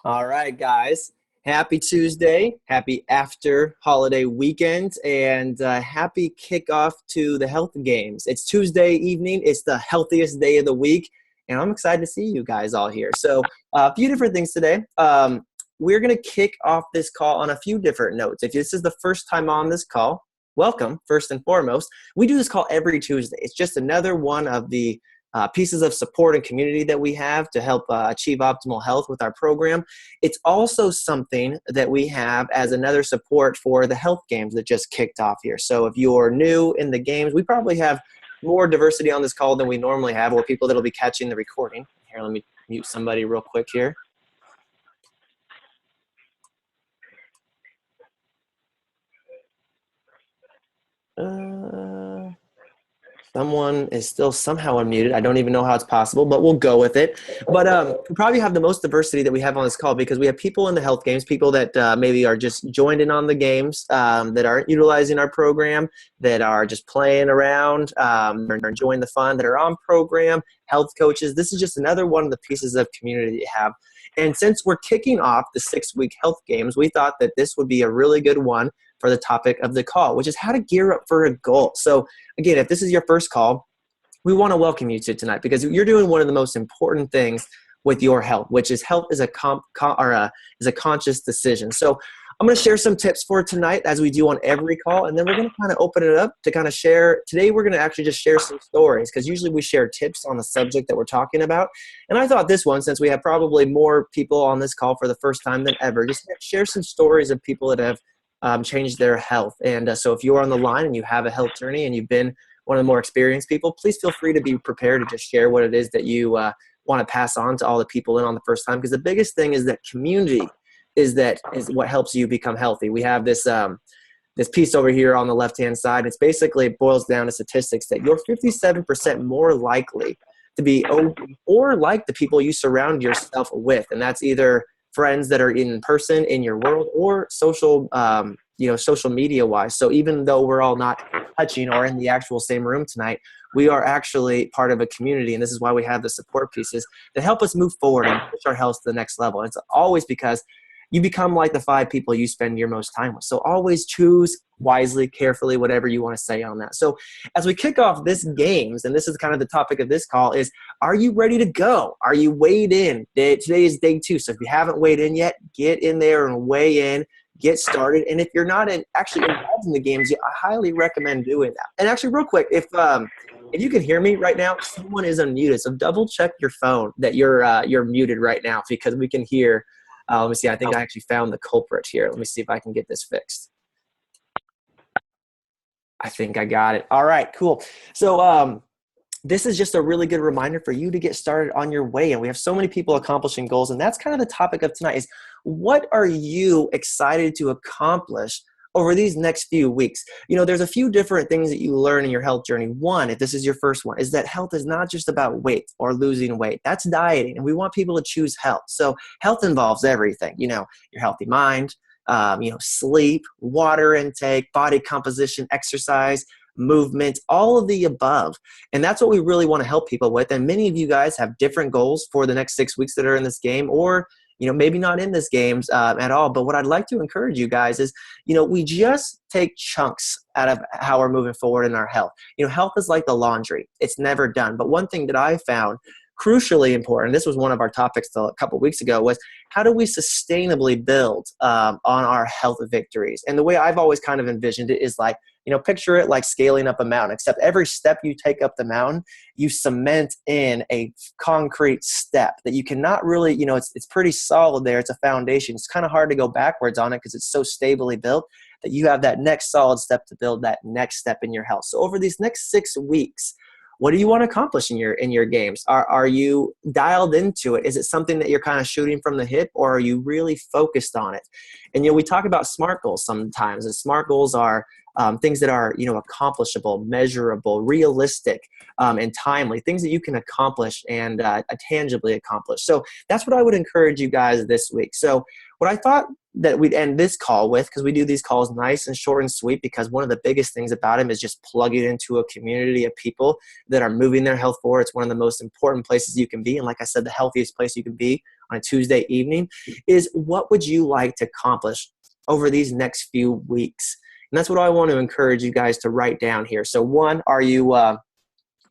All right, guys. Happy Tuesday. Happy after holiday weekend and happy kickoff to the health games. It's Tuesday evening. It's the healthiest day of the week. And I'm excited to see you guys all here. So, a few different things today. We're going to kick off this call on a few different notes. If this is the first time on this call, welcome, first and foremost. We do this call every Tuesday. It's just another one of the pieces of support and community that we have to help achieve optimal health with our program. It's also something that we have as another support for the health games that just kicked off here. So if you're new in the games, we probably have more diversity on this call than we normally have, or people that will be catching the recording. Here, let me mute somebody real quick here. Someone is still somehow unmuted. I don't even know how it's possible, but we'll go with it. But we probably have the most diversity that we have on this call because we have people in the health games, people that maybe are just joined in on the games, that aren't utilizing our program, that are just playing around, are enjoying the fun, that are on program, health coaches. This is just another one of the pieces of community that you have. And since we're kicking off the 6-week health games, we thought that this would be a really good one for the topic of the call, which is how to gear up for a goal. So again, if this is your first call, we want to welcome you to tonight because you're doing one of the most important things with your health, which is health is a conscious decision. So I'm going to share some tips for tonight as we do on every call, and then we're going to kind of open it up to kind of share. Today we're going to actually just share some stories because usually we share tips on the subject that we're talking about. And I thought this one, since we have probably more people on this call for the first time than ever, just share some stories of people that have changed their health. And so if you're on the line and you have a health journey and you've been one of the more experienced people, please feel free to be prepared to just share what it is that you want to pass on to all the people in on the first time. Because the biggest thing is that community is what helps you become healthy. We have this piece over here on the left-hand side. It's basically, it boils down to statistics that you're 57% more likely to be or like the people you surround yourself with. And that's either friends that are in person in your world or social media wise. So even though we're all not touching or in the actual same room tonight, we are actually part of a community. And this is why we have the support pieces that help us move forward and push our health to the next level. And it's always because you become like the 5 people you spend your most time with. So always choose wisely, carefully, whatever you want to say on that. So as we kick off this games, and this is kind of the topic of this call, is are you ready to go? Are you weighed in? Today is day 2. So if you haven't weighed in yet, get in there and weigh in, get started. And if you're not actually involved in the games, I highly recommend doing that. And actually, real quick, if you can hear me right now, someone is unmuted. So double check your phone that you're muted right now because we can hear. Let me see. I think I actually found the culprit here. Let me see if I can get this fixed. I think I got it. All right, cool. So this is just a really good reminder for you to get started on your way. And we have so many people accomplishing goals. And that's kind of the topic of tonight is what are you excited to accomplish over these next few weeks? There's a few different things that you learn in your health journny. One, if this is your first one, is that health is not just about weight or losing weight. That's dieting. And we want people to choose health. So health involves everything, your healthy mind, sleep, water intake, body composition, exercise, movement, all of the above. And that's what we really want to help people with. And many of you guys have different goals for the next 6 weeks that are in this game, or maybe not in this games at all. But what I'd like to encourage you guys is, we just take chunks out of how we're moving forward in our health. Health is like the laundry. It's never done. But one thing that I found crucially important, this was one of our topics a couple of weeks ago, was how do we sustainably build on our health victories? And the way I've always kind of envisioned it is like, picture it like scaling up a mountain, except every step you take up the mountain, you cement in a concrete step that you cannot really, it's pretty solid there. It's a foundation. It's kind of hard to go backwards on it because it's so stably built that you have that next solid step to build that next step in your health. So over these next 6 weeks, what do you want to accomplish in your games? Are you dialed into it? Is it something that you're kind of shooting from the hip, or are you really focused on it? And we talk about SMART goals sometimes, and SMART goals are things that are accomplishable, measurable, realistic, and timely. Things that you can accomplish and tangibly accomplish. So that's what I would encourage you guys this week. So what I thought that we'd end this call with, because we do these calls nice and short and sweet, because one of the biggest things about them is just plugging into a community of people that are moving their health forward. It's one of the most important places you can be. And like I said, the healthiest place you can be on a Tuesday evening is, what would you like to accomplish over these next few weeks? And that's what I want to encourage you guys to write down here. So one, are you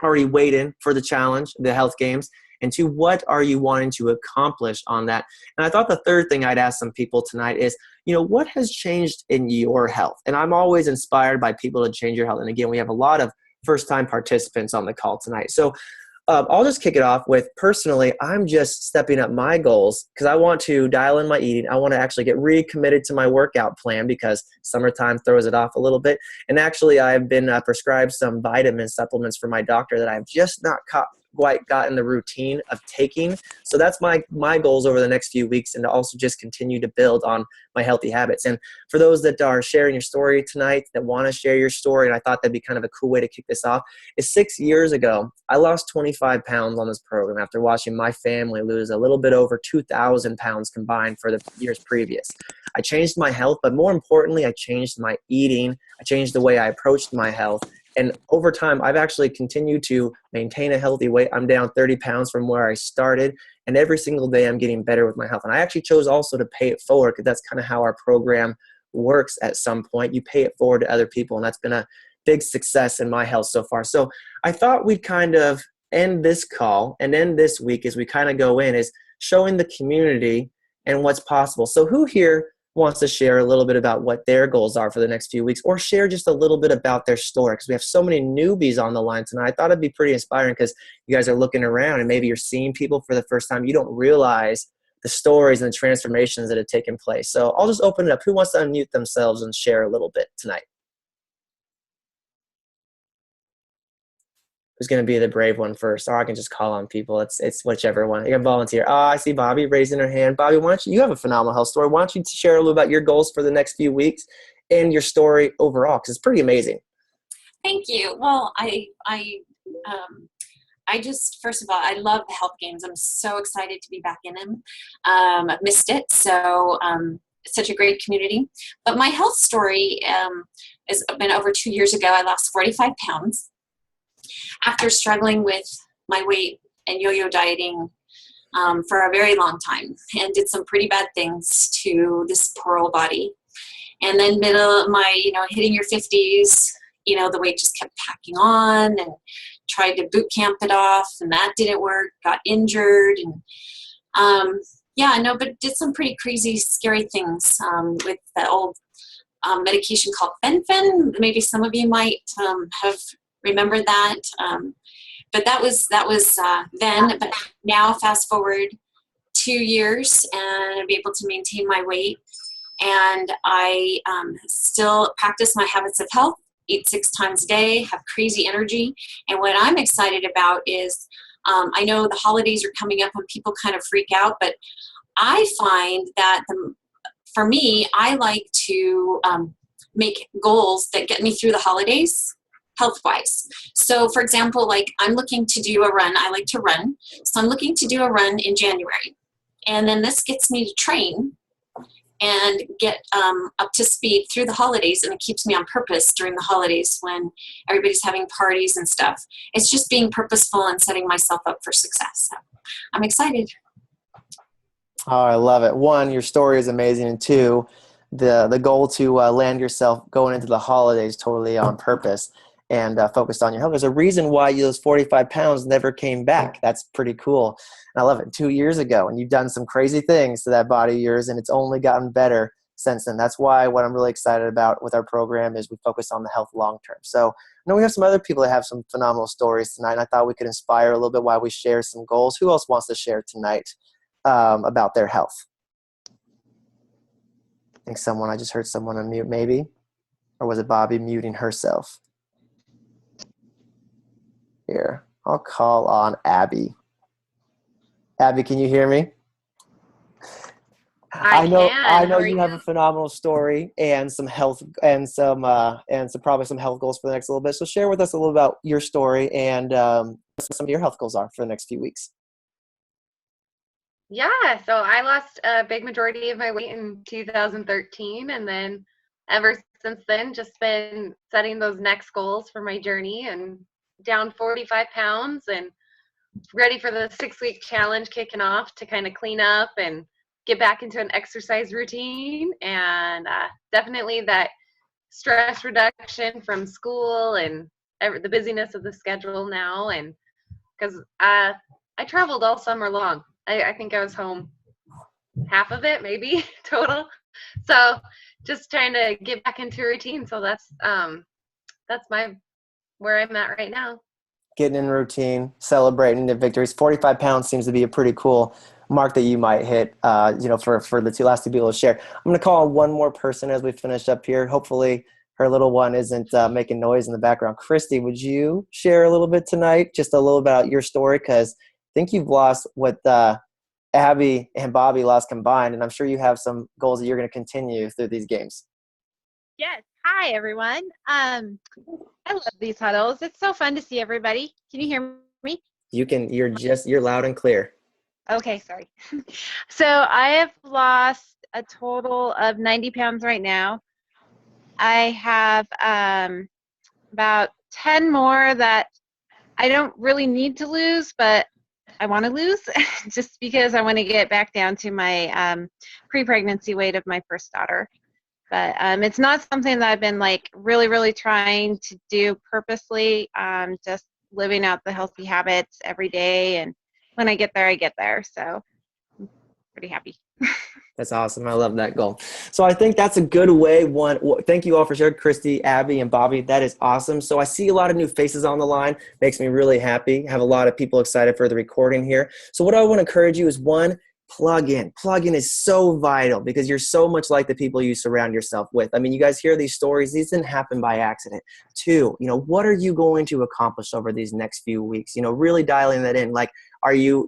already waiting for the challenge, the health games? And two, what are you wanting to accomplish on that? And I thought the third thing I'd ask some people tonight is, what has changed in your health? And I'm always inspired by people to change your health. And again, we have a lot of first-time participants on the call tonight. So I'll just kick it off with, personally, I'm just stepping up my goals because I want to dial in my eating. I want to actually get recommitted to my workout plan because summertime throws it off a little bit. And actually, I've been prescribed some vitamin supplements from my doctor that I've just not quite gotten the routine of taking. So that's my goals over the next few weeks, and to also just continue to build on my healthy habits. And for those that are sharing your story tonight, that want to share your story, and I thought that'd be kind of a cool way to kick this off, is 6 years ago, I lost 25 pounds on this program after watching my family lose a little bit over 2,000 pounds combined for the years previous. I changed my health, but more importantly, I changed my eating. I changed the way I approached my health. And over time, I've actually continued to maintain a healthy weight. I'm down 30 pounds from where I started. And every single day, I'm getting better with my health. And I actually chose also to pay it forward, because that's kind of how our program works at some point. You pay it forward to other people. And that's been a big success in my health so far. So I thought we'd kind of end this call and end this week as we kind of go in, is showing the community and what's possible. So who here wants to share a little bit about what their goals are for the next few weeks, or share just a little bit about their story? Because we have so many newbies on the line tonight. I thought it'd be pretty inspiring, because you guys are looking around and maybe you're seeing people for the first time. You don't realize the stories and the transformations that have taken place. So I'll just open it up. Who wants to unmute themselves and share a little bit tonight? Who's going to be the brave one first? Or I can just call on people. It's whichever one. You can volunteer. I see Bobby raising her hand. Bobby, why don't you have a phenomenal health story. Why don't you share a little about your goals for the next few weeks and your story overall? Because it's pretty amazing. Thank you. Well, I just, first of all, I love the health games. I'm so excited to be back in them. I've missed it. So it's such a great community. But my health story has been over 2 years ago. I lost 45 pounds. After struggling with my weight and yo-yo dieting for a very long time, and did some pretty bad things to this poor old body. And then middle of my, hitting your 50s, the weight just kept packing on, and tried to boot camp it off, and that didn't work, got injured, and but did some pretty crazy, scary things with the old medication called fen-phen. Maybe some of you might have remember that, but that was then. But now, fast forward 2 years, and I'll be able to maintain my weight, and I still practice my habits of health, eat 6 times a day, have crazy energy. And what I'm excited about is, I know the holidays are coming up and people kind of freak out, but I find that for me, I like to make goals that get me through the holidays, health-wise. So, for example, like, I'm looking to do a run. I like to run. So I'm looking to do a run in January. And then this gets me to train and get up to speed through the holidays. And it keeps me on purpose during the holidays when everybody's having parties and stuff. It's just being purposeful and setting myself up for success. So I'm excited. Oh, I love it. One, your story is amazing. And two, the goal to land yourself going into the holidays totally on purpose and focused on your health. There's a reason why those 45 pounds never came back. That's pretty cool. And I love it. 2 years ago, and you've done some crazy things to that body of yours, and it's only gotten better since then. That's why what I'm really excited about with our program is we focus on the health long term. So I know we have some other people that have some phenomenal stories tonight, and I thought we could inspire a little bit while we share some goals. Who else wants to share tonight about their health? I think I just heard someone unmute maybe. Or was it Bobby muting herself? Here, I'll call on Abby. Abby, can you hear me? I know you have a phenomenal story and some health and some probably some health goals for the next little bit. So share with us a little about your story and some of your health goals are for the next few weeks. Yeah, so I lost a big majority of my weight in 2013, and then ever since then, just been setting those next goals for my journey, and down 45 pounds, and ready for the 6-week challenge kicking off to kind of clean up and get back into an exercise routine. And definitely that stress reduction from school and the busyness of the schedule now. And because I traveled all summer long. I think I was home half of it, maybe total. So just trying to get back into routine. So that's where I'm at right now. Getting in routine, celebrating the victories. 45 pounds seems to be a pretty cool mark that you might hit, for the last two people to share. I'm going to call on one more person as we finish up here. Hopefully her little one isn't making noise in the background. Christy, would you share a little bit tonight, just a little about your story? Because I think you've lost what Abby and Bobby lost combined, and I'm sure you have some goals that you're going to continue through these games. Yes. Hi, everyone. I love these huddles. It's so fun to see everybody. Can you hear me? You're loud and clear. Okay, sorry. So I have lost a total of 90 pounds right now. I have about 10 more that I don't really need to lose, but I want to lose just because I want to get back down to my pre-pregnancy weight of my first daughter. But it's not something that I've been like really, really trying to do purposely. Just living out the healthy habits every day. And when I get there, I get there. So I'm pretty happy. That's awesome. I love that goal. So I think that's a good way. Thank you all for sharing, Christy, Abby, and Bobby. That is awesome. So I see a lot of new faces on the line. Makes me really happy. Have a lot of people excited for the recording here. So what I want to encourage you is, one, plug in. Plug in is so vital because you're so much like the people you surround yourself with. I mean, you guys hear these stories. These didn't happen by accident. Two, what are you going to accomplish over these next few weeks? Really dialing that in. Like, are you,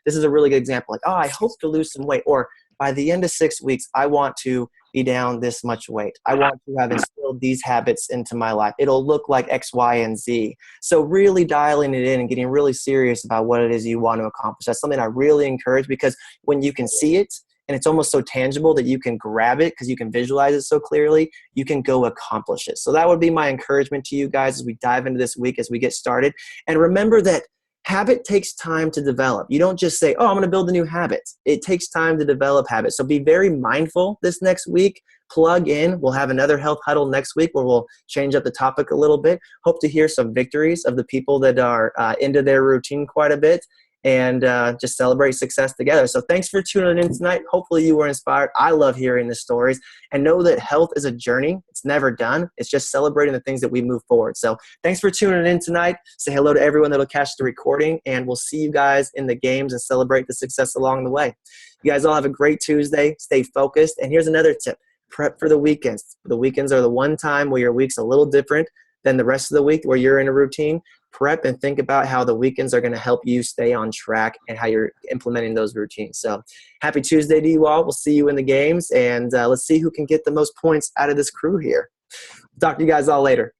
this is a really good example. Like, I hope to lose some weight, or by the end of 6 weeks, I want to be down this much weight. I want to have instilled these habits into my life. It'll look like X, Y, and Z. So really dialing it in and getting really serious about what it is you want to accomplish. That's something I really encourage, because when you can see it and it's almost so tangible that you can grab it because you can visualize it so clearly, you can go accomplish it. So that would be my encouragement to you guys as we dive into this week, as we get started. And remember that habit takes time to develop. You don't just say, I'm going to build a new habit. It takes time to develop habits. So be very mindful this next week. Plug in. We'll have another health huddle next week where we'll change up the topic a little bit. Hope to hear some victories of the people that are into their routine quite a bit, and just celebrate success together. So thanks for tuning in tonight. Hopefully you were inspired. I love hearing the stories, and know that health is a journey. It's never done. It's just celebrating the things that we move forward. So thanks for tuning in tonight. Say hello to everyone that'll catch the recording, and we'll see you guys in the games and celebrate the success along the way. You guys all have a great Tuesday. Stay focused. And here's another tip. Prep for the weekends. The weekends are the one time where your week's a little different than the rest of the week where you're in a routine. Prep and think about how the weekends are going to help you stay on track and how you're implementing those routines. So happy Tuesday to you all. We'll see you in the games, and let's see who can get the most points out of this crew here. Talk to you guys all later.